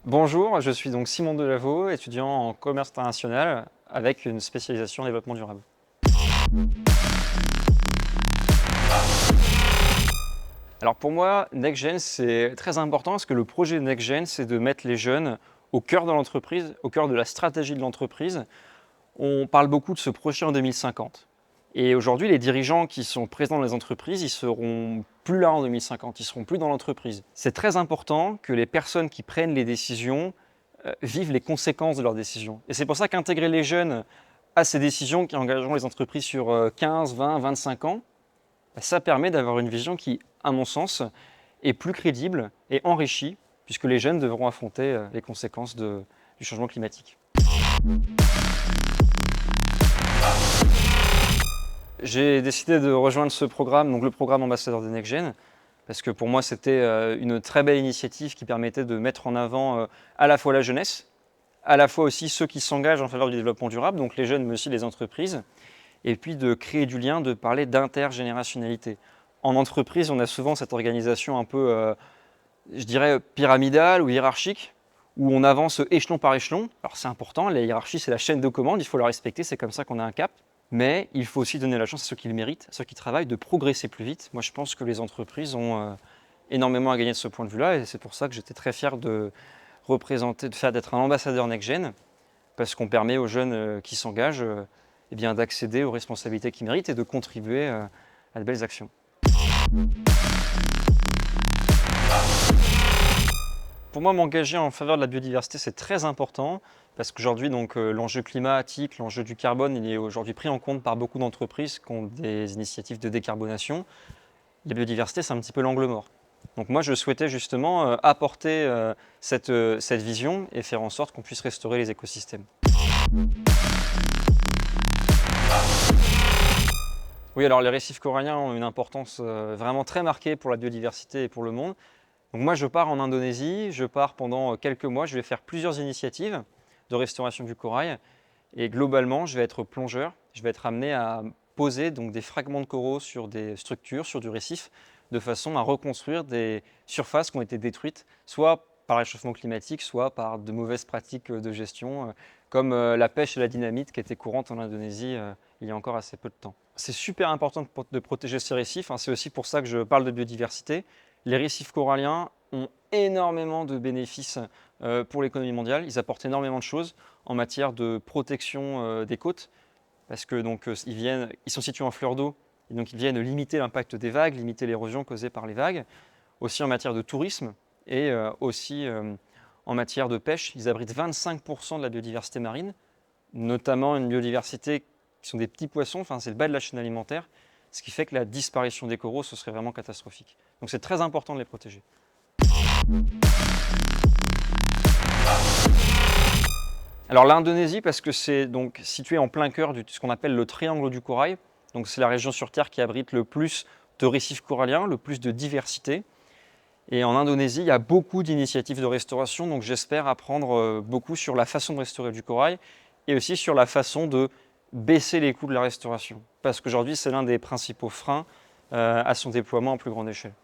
Bonjour, je suis donc Simon Delaveau, étudiant en commerce international avec une spécialisation en développement durable. Alors pour moi, NextGen, c'est très important parce que le projet NextGen, c'est de mettre les jeunes au cœur de l'entreprise, au cœur de la stratégie de l'entreprise. On parle beaucoup de ce projet en 2050. Et aujourd'hui, les dirigeants qui sont présents dans les entreprises, ils seront plus là en 2050, ils seront plus dans l'entreprise. C'est très important que les personnes qui prennent les décisions vivent les conséquences de leurs décisions. Et c'est pour ça qu'intégrer les jeunes à ces décisions qui engageront les entreprises sur 15, 20, 25 ans, ça permet d'avoir une vision qui, à mon sens, est plus crédible et enrichie, puisque les jeunes devront affronter les conséquences du changement climatique. J'ai décidé de rejoindre ce programme, donc le programme ambassadeur de NextGen, parce que pour moi c'était une très belle initiative qui permettait de mettre en avant à la fois la jeunesse, à la fois aussi ceux qui s'engagent en faveur du développement durable, donc les jeunes mais aussi les entreprises, et puis de créer du lien, de parler d'intergénérationnalité. En entreprise, on a souvent cette organisation un peu, je dirais, pyramidale ou hiérarchique, où on avance échelon par échelon. Alors c'est important, la hiérarchie c'est la chaîne de commande, il faut la respecter, c'est comme ça qu'on a un cap. Mais il faut aussi donner la chance à ceux qui le méritent, à ceux qui travaillent, de progresser plus vite. Moi je pense que les entreprises ont énormément à gagner de ce point de vue-là, et c'est pour ça que j'étais très fier de représenter, d'être un ambassadeur NextGen, parce qu'on permet aux jeunes qui s'engagent d'accéder aux responsabilités qu'ils méritent et de contribuer à de belles actions. Pour moi, m'engager en faveur de la biodiversité, c'est très important parce qu'aujourd'hui, l'enjeu climatique, l'enjeu du carbone, il est aujourd'hui pris en compte par beaucoup d'entreprises qui ont des initiatives de décarbonation. La biodiversité, c'est un petit peu l'angle mort. Donc moi, je souhaitais justement apporter cette vision et faire en sorte qu'on puisse restaurer les écosystèmes. Oui, alors les récifs coralliens ont une importance vraiment très marquée pour la biodiversité et pour le monde. Donc moi, je pars en Indonésie, je pars pendant quelques mois, je vais faire plusieurs initiatives de restauration du corail. Et globalement, je vais être plongeur, je vais être amené à poser donc, des fragments de coraux sur des structures, sur du récif, de façon à reconstruire des surfaces qui ont été détruites, soit par réchauffement climatique, soit par de mauvaises pratiques de gestion, comme la pêche et la dynamite qui étaient courantes en Indonésie il y a encore assez peu de temps. C'est super important de protéger ces récifs, c'est aussi pour ça que je parle de biodiversité. Les récifs coralliens ont énormément de bénéfices pour l'économie mondiale, ils apportent énormément de choses en matière de protection des côtes, parce que ils sont situés en fleur d'eau, et donc ils viennent limiter l'impact des vagues, limiter l'érosion causée par les vagues. Aussi en matière de tourisme et aussi en matière de pêche, ils abritent 25% de la biodiversité marine, notamment une biodiversité qui sont des petits poissons, c'est le bas de la chaîne alimentaire, ce qui fait que la disparition des coraux, ce serait vraiment catastrophique. Donc c'est très important de les protéger. Alors l'Indonésie, parce que c'est donc situé en plein cœur de ce qu'on appelle le triangle du corail. Donc c'est la région sur Terre qui abrite le plus de récifs coralliens, le plus de diversité. Et en Indonésie, il y a beaucoup d'initiatives de restauration, donc j'espère apprendre beaucoup sur la façon de restaurer du corail et aussi sur la façon de baisser les coûts de la restauration. Parce qu'aujourd'hui, c'est l'un des principaux freins à son déploiement en plus grande échelle.